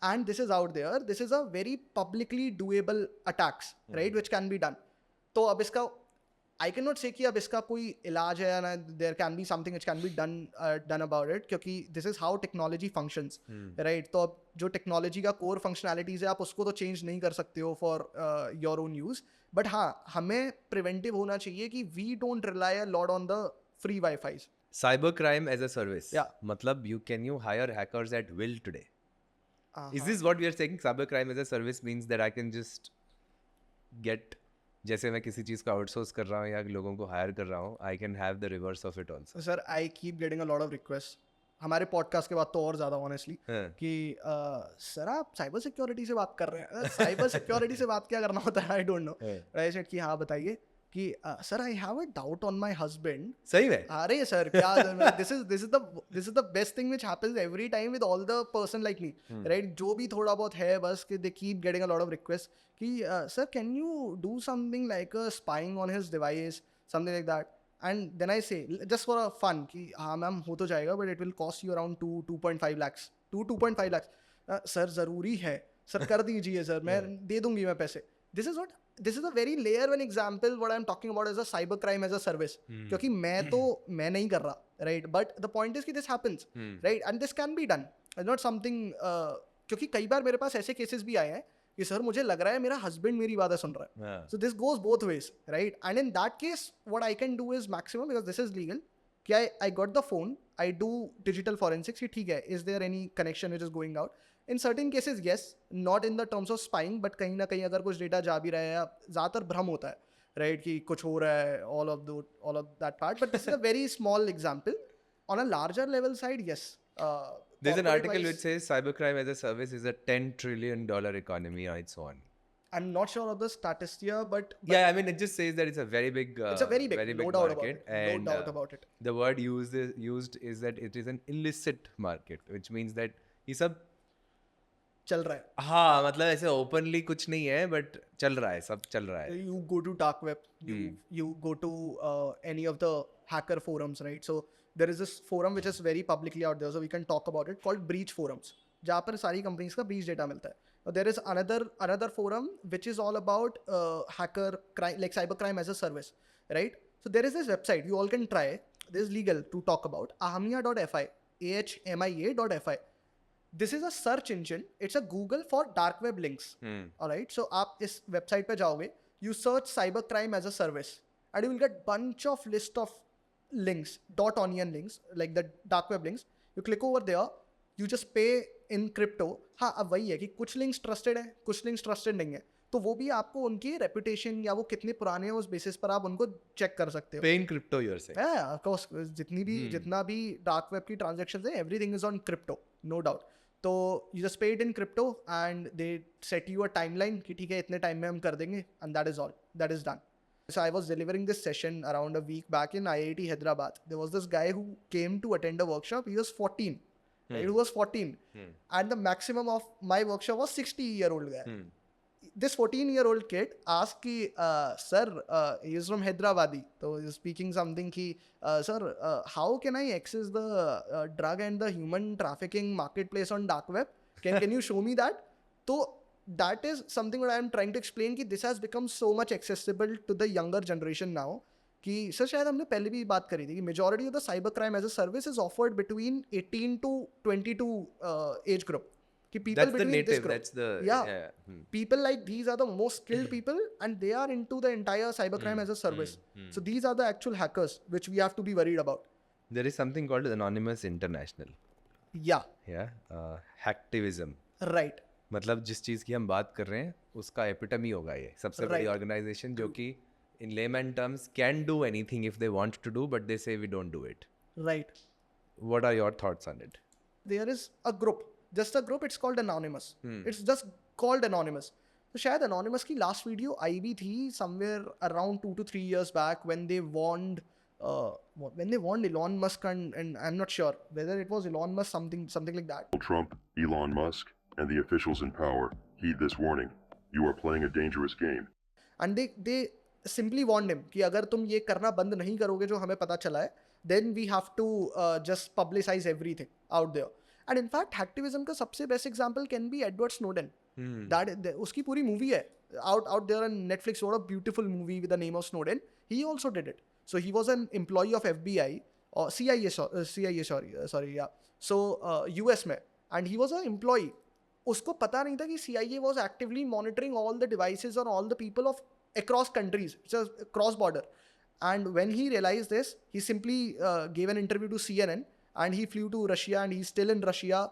And this is out there, this is a very publicly doable attacks, right, which can be done. तो अब इसका आई कैन नॉट से कि अब इसका कोई इलाज है ना, there can be something which can be done about it, क्योंकि this is how technology functions, right. तो अब जो टेक्नोलॉजी का कोर फंक्शनैलिटीज है आप उसको तो चेंज नहीं कर सकते हो for your own use, but हाँ हमें प्रिवेंटिव होना चाहिए कि we don't rely a lot on the free wifis. Cyber crime as a service. Yeah. मतलब can you hire hackers at will today? Is this what we are saying? Cyber crime as a service means that I can just get, जैसे मैं किसी चीज़ को outsource कर रहा हूँ या लोगों को हायर कर रहा हूँ, I can have the reverse of it also. Sir, I keep getting a lot of requests, हमारे पॉडकास्ट के बाद तो और ज़्यादा ऑनेस्टली हाँ. कि सर आप साइबर सिक्योरिटी से बात कर रहे हैं. साइबर सिक्योरिटी से बात क्या करना होता है, I don't know. I said कि हाँ बताइए कि sir I have a doubt on my husband. सही में? अरे सर क्या this is the best thing which happens every time with all the person like me, right? जो भी थोड़ा बहुत है बस कि they keep getting a lot of request कि sir can you do something like spying on his device, something like that. And then I से just for a fun कि हाँ मैम हो तो जाएगा but it will cost you around 2.5 lakhs, 2.5 lakhs. Sir ज़रूरी है sir, कर दीजिए सर, मैं दे दूंगी मैं पैसे. This is a very layer one example what I am talking about as a cyber crime as a service. क्योंकि मैं नहीं कर रहा, right? But the point is कि this happens, right? And this can be done. It's not something, क्योंकि कई बार मेरे पास ऐसे केसेस भी आए हैं कि सर मुझे लग रहा है मेरा हस्बैंड मेरी बातें सुन रहा है. So this goes both ways, right? And in that case what I can do is maximum, because this is legal, कि I got the phone, I do digital forensics. ठीक है, is there any connection which is going out? In certain cases yes, not in the terms of spying, but कहीं ना कहीं अगर कुछ data जा भी रहा है, या ज़्यादातर भ्रम होता है, राइट, कि कुछ हो रहा है, all of that part. But this is a very small example. On a larger level side, yes. There's an article which says cybercrime as a service is a $10 trillion economy on its own. I'm not sure of the statistic, but Yeah, I mean, it just says that it's a very big, it's a very big, no doubt about market. it. No And doubt about it. the word used is that it is an illicit market, which means that ये सब चल रहा है. हाँ, मतलब ऐसे openly कुछ नहीं है, but चल रहा है, सब चल रहा है. You go to dark web, you go to any of the hacker forums, right? So there is this forum which is very publicly out there, so we can talk about it, called breach forums, जहाँ पर सारी companies का breach data मिलता है. There is another forum which is all about hacker crime, like cyber crime as a service, right? So there is this website you all can try. This is legal to talk about. Ahmia.fi, ahmia.fi. This is a search engine. It's a Google for dark web links. All right. So आप इस website पे जाओगे, you search cyber crime as a service, and you will get bunch of list of links, .onion links, like the dark web links. You click over there, you just pay in crypto. हाँ, अब वही है कि कुछ links trusted है, कुछ links trusted नहीं है, तो वो भी आपको उनकी रेपुटेशन या वो कितने पुराने हैं उस बेसिस पर आप उनको चेक कर सकते हो. Pay in crypto, you're saying? Yeah, of course. जितना भी डार्क वेब की ट्रांजेक्शन है, everything is on crypto, no doubt. तो you just pay it in crypto and they set you a timeline कि ठीक है इतने टाइम में हम कर देंगे, and that is all, that is done. So I was delivering this session around a week back in IIT Hyderabad. There was this guy who came to attend a workshop. He was 14. Right? He was 14. And the maximum of my workshop was 60-year-old guy. This 14-year-old kid asked ki, sir, he is from Hyderabadi. So he was speaking something ki, sir, how can I access the drug and the human trafficking marketplace on dark web? Can you show me that? So that is something that I am trying to explain कि this has become so much accessible to the younger generation now कि sir शायद हमने पहले भी बात करी थी कि majority of the cyber crime as a service is offered between 18 to 22 age group. कि people That's the between this native, group. that's the... Yeah. People like these are the most skilled people and they are into the entire cyber crime as a service. So these are the actual hackers which we have to be worried about. There is something called Anonymous International. Yeah. Yeah. Hacktivism. Right. मतलब जिस चीज़ की हम बात कर रहे हैं उसका epitome होगा ये सबसे बड़ी ऑर्गेनाइजेशन जो कि in layman terms can do anything if they want to do but they say we don't do it. Right. What are your thoughts on it? There is a group, just a group. It's called Anonymous. It's just called Anonymous. तो शायद Anonymous की last video आई भी थी somewhere around 2 to 3 years back when they warned Elon Musk and I'm not sure whether it was Elon Musk something like that. Trump, Elon Musk, and the officials in power heed this warning. You are playing a dangerous game. And they simply warned him कि अगर तुम ये करना बंद नहीं करोगे जो हमें पता चला है, then we have to just publicize everything out there. And in fact, hacktivism का सबसे best example can be Edward Snowden. उसकी पूरी movie है out there on Netflix. What a beautiful movie with the name of Snowden. He also did it. So he was an employee of FBI or CIA, sorry, yeah. So US में, and he was an employee. उसको पता नहीं था कि CIA was actively monitoring all the devices on all the people of across countries, just cross border. And when he realized this, he simply gave an interview to CNN and he flew to Russia and he's still in Russia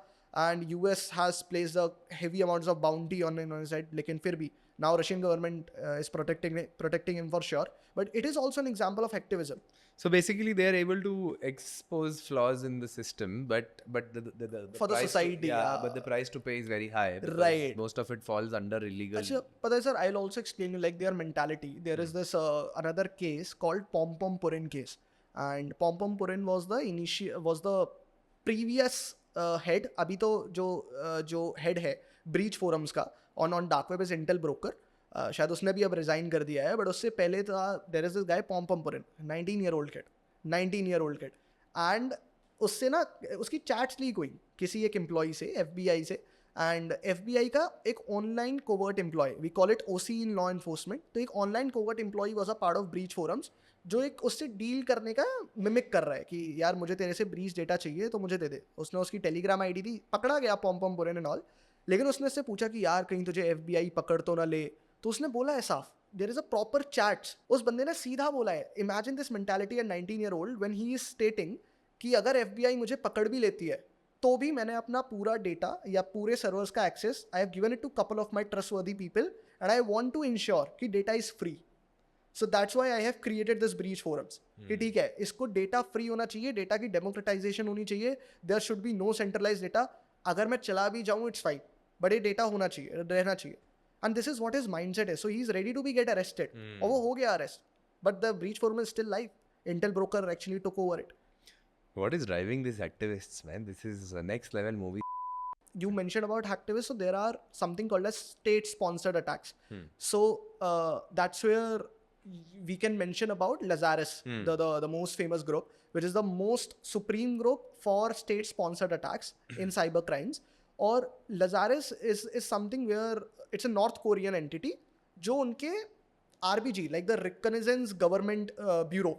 and US has placed a heavy amounts of bounty on his head. लेकिन फिर भी Now Russian government is protecting him for sure. But it is also an example of activism. So basically, they are able to expose flaws in the system, but the For the price society, yeah. but the price to pay is very high. Because Right. most of it falls under illegal. Achha, but sir, I'll also explain you like their mentality. There is this another case called Pom Pom Purin case, and Pom Pom Purin was the previous head. अभी तो जो head है breach forums का on dark web is Intel broker. शायद उसने भी अब resign कर दिया है, बट उससे पहले था देयर इज दिस गाय पॉम पम पुरिन 19-year-old kid एंड उससे ना उसकी चैट्स लीक हुई किसी एक एम्प्लॉय से FBI से, एंड FBI का एक online covert employ, we call it OC in law enforcement, तो एक online covert employ was a part of breach forums जो एक उससे डील करने का मिमिक कर रहा है कि यार मुझे तेरे से ब्रीच डेटा चाहिए तो मुझे दे दे. उसने उसकी टेलीग्राम ID दी, पकड़ा गया पॉम पम पुरिन एंड ऑल, लेकिन उसने उससे पूछा कि यार कहीं तुझे FBI पकड़ तो ना ले, तो उसने बोला है साफ, there is a proper chats. उस बंदे ने सीधा बोला है, imagine this mentality at 19-year-old when he is stating कि अगर FBI मुझे पकड़ भी लेती है तो भी मैंने अपना पूरा डेटा या पूरे सर्वर्स का access I have given it to couple of my trustworthy people and I want to ensure कि data is free. So that's why I have created this breach forums कि ठीक है इसको डेटा फ्री होना चाहिए, data की democratisation होनी चाहिए, there should be no centralise data. अगर मैं चला भी जाऊँ इट्स फाइन, बट ये डेटा होना चाहिए, रहना चाहिए. And this is what his mindset is. So he's ready to be get arrested. और वो हो गया arrest. But the breach forum is still live. Intel broker actually took over it. What is driving these activists, man? This is a next level movie. You mentioned about hacktivists. So there are something called as state-sponsored attacks. So that's where we can mention about Lazarus, the most famous group, which is the most supreme group for state-sponsored attacks in cyber crimes. और Lazarus is something where it's a North Korean entity जो उनके RBG like the Reconnaissance Government Bureau,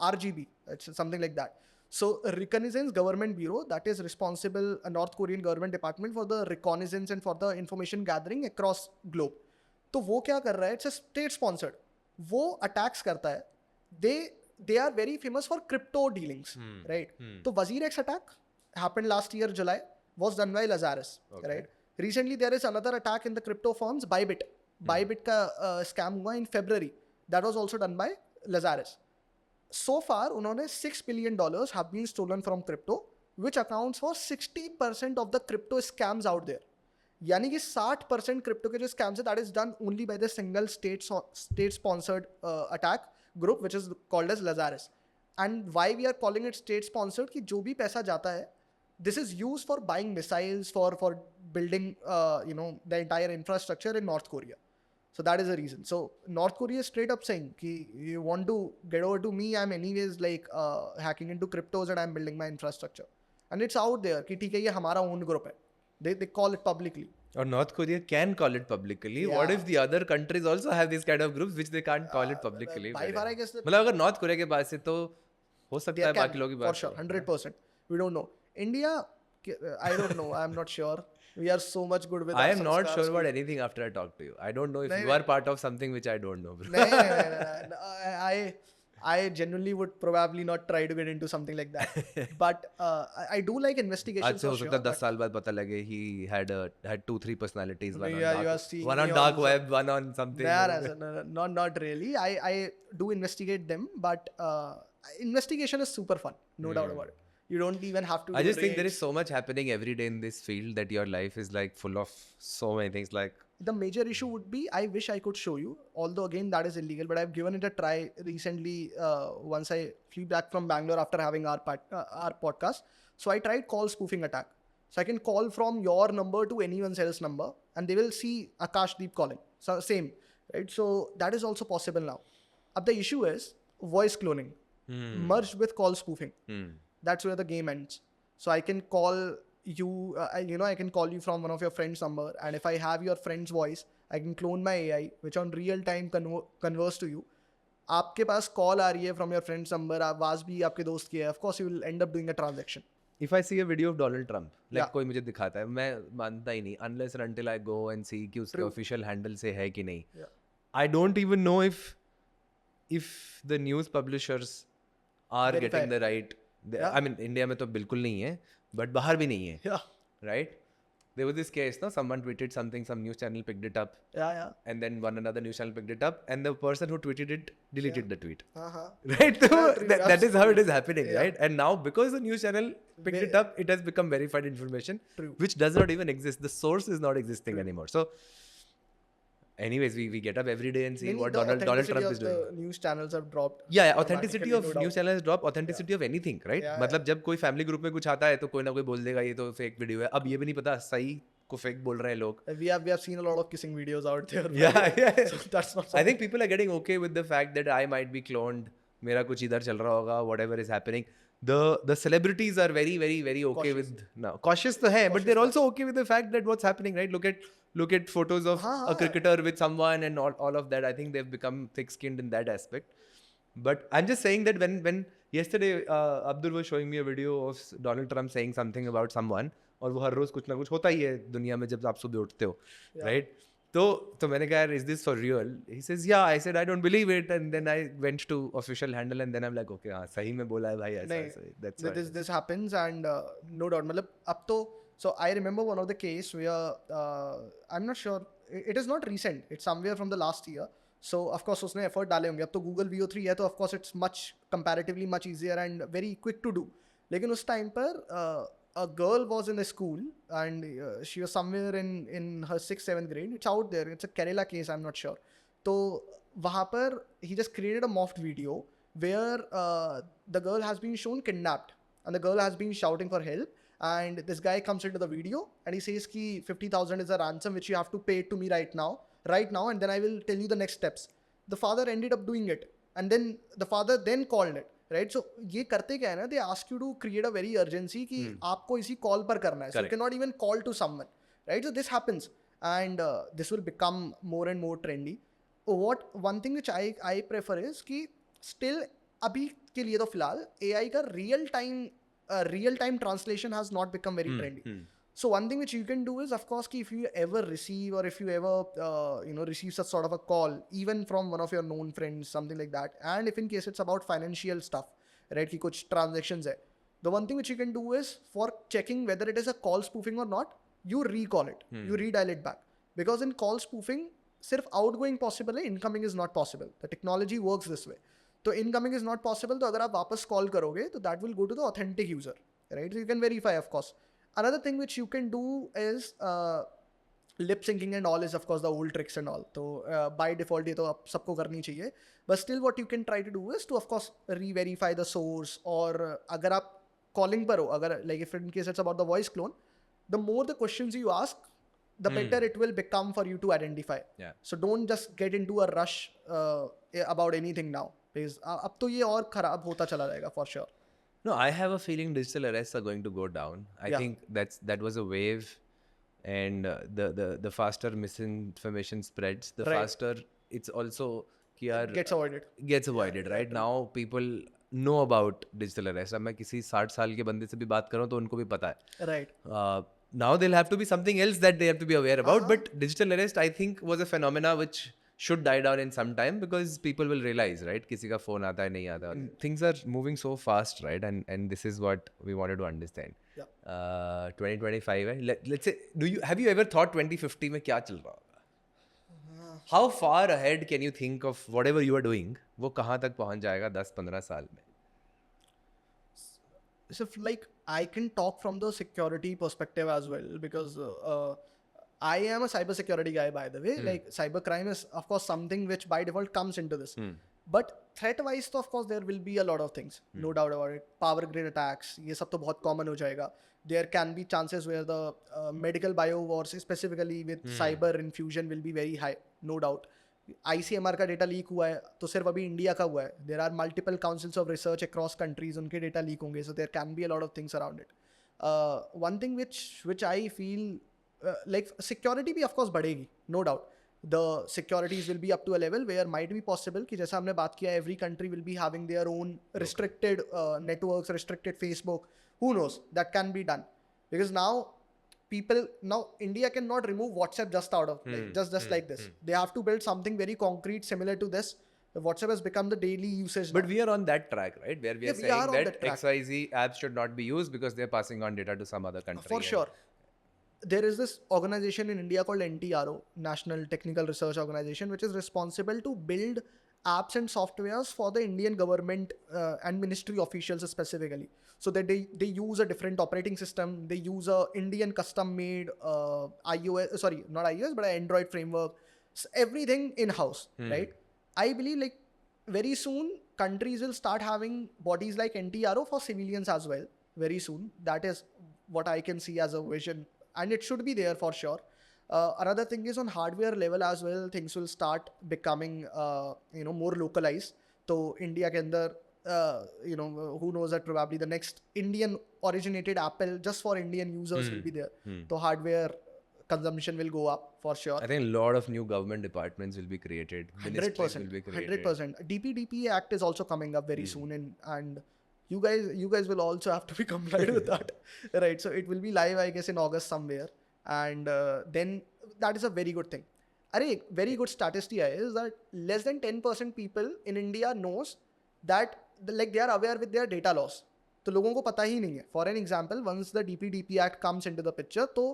RGB, it's something like that. So Reconnaissance Government Bureau, that is responsible, a North Korean government department for the reconnaissance and for the information gathering across globe. तो वो क्या कर रहा है, it's a state sponsored, वो attacks करता है. they are very famous for crypto dealings, right? तो Wazir X attack happened last year July, was done by Lazarus, right? Recently there is another attack in the crypto firms, Bybit. Bybit का scam हुआ in February. That was also done by Lazarus. So far उन्होंने $6 billion have been stolen from crypto, which accounts for 60% of the crypto scams out there. यानी कि 60% crypto के जो scams है, that is done only by the single state sponsored attack group, which is called as Lazarus. And why we are calling it state sponsored, कि जो भी पैसा जाता है, this is used for buying missiles, for building the entire infrastructure in North Korea. So that is the reason. So North Korea is straight up saying ki you want to get over to me, I'm anyways like hacking into cryptos and I'm building my infrastructure. And it's out there ki theek hai ye hamara own group hai. They call it publicly. Or North Korea can call it publicly. Yeah. What if the other countries also have these kind of groups which they can't call it publicly? By far I guess that मतलब अगर north Korea के पास है तो हो सकता है there can बाकी be, लोगों की for बात sure, 100%. We don't know. India, I don't know. I'm not sure. We are so much good with. I our am not sanskars sure ki- about anything after I talk to you. I don't know if नहीं, you are part of something which I don't know, bro. नहीं. I genuinely would probably not try to get into something like that. But I do like investigation. आज से हो for सकता है sure, 10 साल बाद पता लगे he had 2-3 personalities, one Yeah, on you are dark, seeing one me on dark also. web, one on something. No, not really. I do investigate them, but investigation is super fun, no doubt about it. You don't even have to. I do just think there raids. is so much happening every day in this field that your life is like full of so many things. Like The major issue would be, I wish I could show you, although again that is illegal, but I've given it a try recently once I flew back from Bangalore after having our podcast. So I tried call spoofing attack. So I can call from your number to anyone's else number and they will see Akashdeep calling. So same, right? So that is also possible now. But the issue is voice cloning merged with call spoofing. That's where the game ends. So I can call you, I can call you from one of your friends' number, and if I have your friend's voice, I can clone my AI, which on real time converse to you. आपके पास call आ रही है from your friend's number, आवाज भी आपके दोस्त की है, of course you will end up doing a transaction. if I see a video of Donald Trump, like Yeah. कोई मुझे दिखाता है, मैं मानता ही नहीं unless and until I go and see कि उसके official handle से है कि नहीं. Yeah. I don't even know if the news publishers are Verify. getting the right. Yeah. I mean, India में तो बिल्कुल नहीं है, but बाहर भी नहीं है, Yeah. right? there was this case, no? Someone tweeted something, some news channel picked it up, Yeah. and then another news channel picked it up, and the person who tweeted it deleted the tweet. Uh-huh. Right? So true, that is how it is happening, Yeah. right? And now, because the news channel picked it up, it has become verified information, True. which does not even exist. The source is not existing anymore. So, anyways, we get up every day and see what Donald Trump is doing. The news channels have dropped. Yeah, authenticity of dramatically, no news doubt. channels drop, authenticity of anything, right? Yeah, मतलब जब कोई family group में कुछ आता है तो कोई ना कोई बोल देगा ये तो फेक वीडियो है. अब ये भी नहीं पता सही को फेक बोल रहे हैं लोग. We have seen a lot of kissing videos out there. Yeah. So that's not. I think people are getting okay with the fact that I might be cloned. मेरा कुछ इधर चल रहा होगा, whatever is happening. The celebrities are very, very, very okay Cautious. with now. Cautious तो है, but they're also okay with the fact that what's happening, right? Look at photos of a cricketer with someone and all of that. I think they've become thick-skinned in that aspect. But I'm just saying that when yesterday Abdul was showing me a video of Donald Trump saying something about someone, और वो हर रोज कुछ ना कुछ होता ही है दुनिया में जब आप सुबह उठते हो, right? तो मैंने कहा यार, is this for real? He says yeah. I said I don't believe it, and then I went to official handle, and then I'm like okay, हाँ सही में बोला है भाई ऐसा नहीं, ऐसा. That's why. this happens, and no doubt मतलब अब तो so I remember one of the case where I'm not sure, it is not recent, it's somewhere from the last year. So of course उसने effort डाले होंगे. अब तो Google VO3 है तो of course it's comparatively much easier and very quick to do. लेकिन उस time पर a girl was in a school and she was somewhere in her 6th 7th grade. It's out there, it's a Kerala case, I'm not sure. तो वहाँ पर he just created a morphed video where the girl has been shown kidnapped and the girl has been shouting for help, and this guy comes into the video and he says ki 50,000 is a ransom which you have to pay to me right now, and then I will tell you the next steps. The father ended up doing it, and then the father then called it, right? So ये करते क्या है ना, they ask you to create a very urgency कि आपको इसी call पर करना है, so you cannot even call to someone, right? So this happens, and this will become more and more trendy. One thing which I prefer is कि still अभी के लिए तो फिलहाल AI का real time translation has not become very trendy. So one thing which you can do is, of course, कि if you ever receive or if you ever receive such sort of a call, even from one of your known friends, something like that, and if in case it's about financial stuff, right, कि कुछ transactions है, the one thing which you can do is, for checking whether it is a call spoofing or not, you recall it, you redial it back, because in call spoofing सिर्फ outgoing possible है, incoming is not possible. The technology works this way. तो incoming is not possible, तो अगर आप वापस call करोगे तो that will go to the authentic user, right? So you can verify, of course. Another thing which you can do is lip syncing and all is of course the old tricks and all. तो by default ये तो आप सबको करनी चाहिए. But still what you can try to do is to of course re-verify the source, और अगर आप calling पर हो, अगर like if in case it's about the voice clone, the more the questions you ask, the better it will become for you to identify. Yeah. So don't just get into a rush about anything now, because अब तो ये और खराब होता चला जाएगा for sure. No, I have a feeling digital arrests are going to go down. I think that was a wave, and the faster misinformation spreads, the faster it's also Gets avoided. Right? Now people know about digital arrest. अब मैं किसी 60 साल के बंदे से भी बात करूँ तो उनको भी पता है. Right. Now there'll have to be something else that they have to be aware about. But digital arrest, I think, was a phenomena which should die down in some time, because people will realize, right? किसी का phone आता है नहीं आता. Things are moving so fast, right? And this is what we wanted to understand. Yeah. 2025 है. Let's say, have you ever thought 2050 में क्या चल रहा होगा? How far ahead can you think of whatever you are doing? वो कहाँ तक पहुँच जाएगा 10-15 साल में? So like I can talk from the security perspective as well, because I am a cyber security guy, by the way. Like cyber crime is of course something which by default comes into this. But threat wise तो of course there will be a lot of things, no doubt about it. Power grid attacks, ये सब तो बहुत common हो जाएगा. There can be chances where the medical bio wars, specifically with cyber infusion, will be very high, no doubt. ICMR का data leak हुआ है तो सिर्फ अभी इंडिया का हुआ है. There are multiple councils of research across countries, उनके डेटा लीक होंगे. So there can be a lot of things around it. One thing which I feel like security भी ऑफकोर्स बढ़ेगी, no doubt. The securities will be up to a level where might be possible कि जैसा हमने बात किया, every country will be having their own restricted networks, restricted Facebook. Who knows, that can be done, because now India cannot remove WhatsApp just out of just like this. They have to build something very concrete similar to this. WhatsApp has become the daily usage. But we are on that track, right? Where we are saying that XYZ apps should not be used because they are passing on data to some other country. For sure. there is this organization in India called NTRO, National Technical Research Organization, which is responsible to build apps and softwares for the Indian government and ministry officials specifically. So that they use a different operating system, they use a Indian custom made iOS, sorry, not iOS, but an Android framework, everything in-house, right? I believe like very soon countries will start having bodies like NTRO for civilians as well, very soon. That is what I can see as a vision, and it should be there for sure. Another thing is on hardware level as well, things will start becoming more localized. So India के अंदर who knows that probably the next Indian originated Apple just for Indian users will be there. So hardware consumption will go up for sure. I think a lot of new government departments will be created. Ministries will be created. 100%. DPDP Act is also coming up very soon, and you guys will also have to be compliant with that, right? So it will be live, I guess, in August somewhere, and then that is a very good thing. Arey, very good statistic is that less than 10% people in India knows that like they are aware with their data laws. तो लोगों को पता ही नहीं है. For an example, once the DPDP Act comes into the picture, तो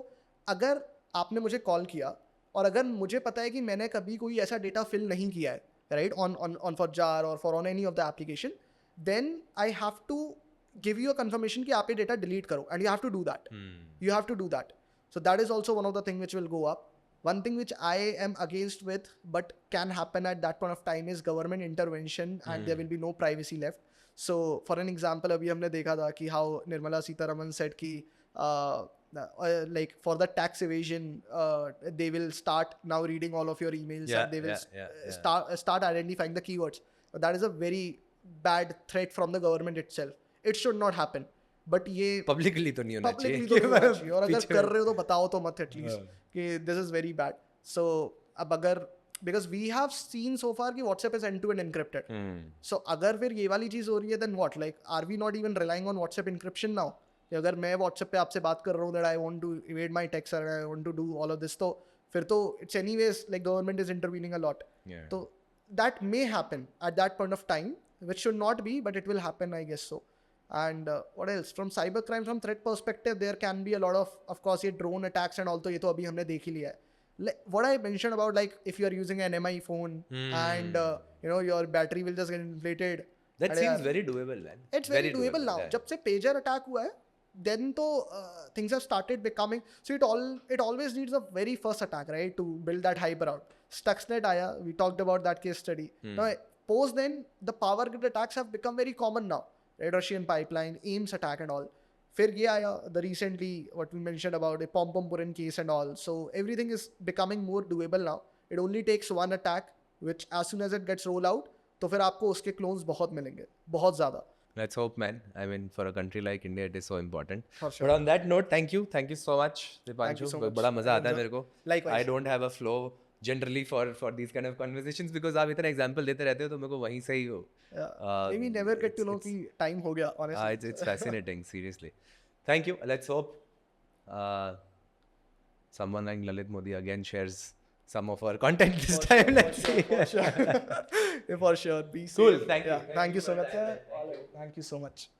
अगर आपने मुझे कॉल किया और अगर मुझे पता है कि मैंने कभी कोई ऐसा डेटा फिल नहीं किया है, राइट, ऑन फॉर जार और for on any of the application, then I have to give you a confirmation कि आप ये डेटा डिलीट करो, and you have to do that. You have to do that. So that is also one of the things which will go up. One thing which I am against with, but can happen at that point of time, is government intervention, and there will be no privacy left. So for an example, अभी हमने देखा था कि how Nirmala Sitharaman said कि like for the tax evasion, they will start now reading all of your emails, and they will start identifying the keywords. That is a very bad threat from the government itself. It should not happen. But ये Publicly तो नहीं होना चाहिए. publicly तो नहीं होना चाहिए, और अगर कर रहे हो तो बताओ तो मत एटलीस्ट कि this is very bad. So अब अगर because we have seen so far कि WhatsApp is end-to-end encrypted. So अगर फिर ये वाली चीज़ हो रही है, then what? Like are we not even relying on WhatsApp encryption now? कि अगर मैं WhatsApp पे आपसे बात कर रहा हूँ that I want to evade my text or I want to do all of this, तो फिर तो it's anyways like government is intervening a lot. तो that may happen at that point of time, which should not be, but it will happen, I guess so. And what else? From cybercrime, from threat perspective, there can be a lot of course, ये drone attacks and all, तो ये तो अभी हमने देख ही लिया है. What I mentioned about, like, if you are using an MI phone and your battery will just get inflated. That seems very doable, man. It's very doable now. जब से pager attack हुआ है, then तो things have started becoming. So it always needs a very first attack, right, to build that hyper out. Stuxnet आया, we talked about that case study. Now post then, the power grid attacks have become very common now. Red Russian pipeline, Ames attack and all. फिर ये आया, the recently what we mentioned about a Pompompurin case and all. So everything is becoming more doable now. It only takes one attack, which as soon as it gets rolled out, तो फिर आपको उसके clones बहुत मिलेंगे, बहुत ज़्यादा. Let's hope, man. I mean, for a country like India, it is so important. For sure. But on that note, thank you so much, Dipanshu. Thank you so much. बड़ा मजा आता है मेरे को. Likewise. I don't have a flow generally for these kind of conversations because आप इतना example देते रहते हो तो मेरे को वहीं से ही हो. Maybe never get to know कि time हो गया, honestly. It's fascinating, seriously. Thank you. Let's hope someone like Lalit Modi again shares some of our content this time. Let's see. For sure. Be safe. Cool. Thank you. Thank you so much. Thank you so much.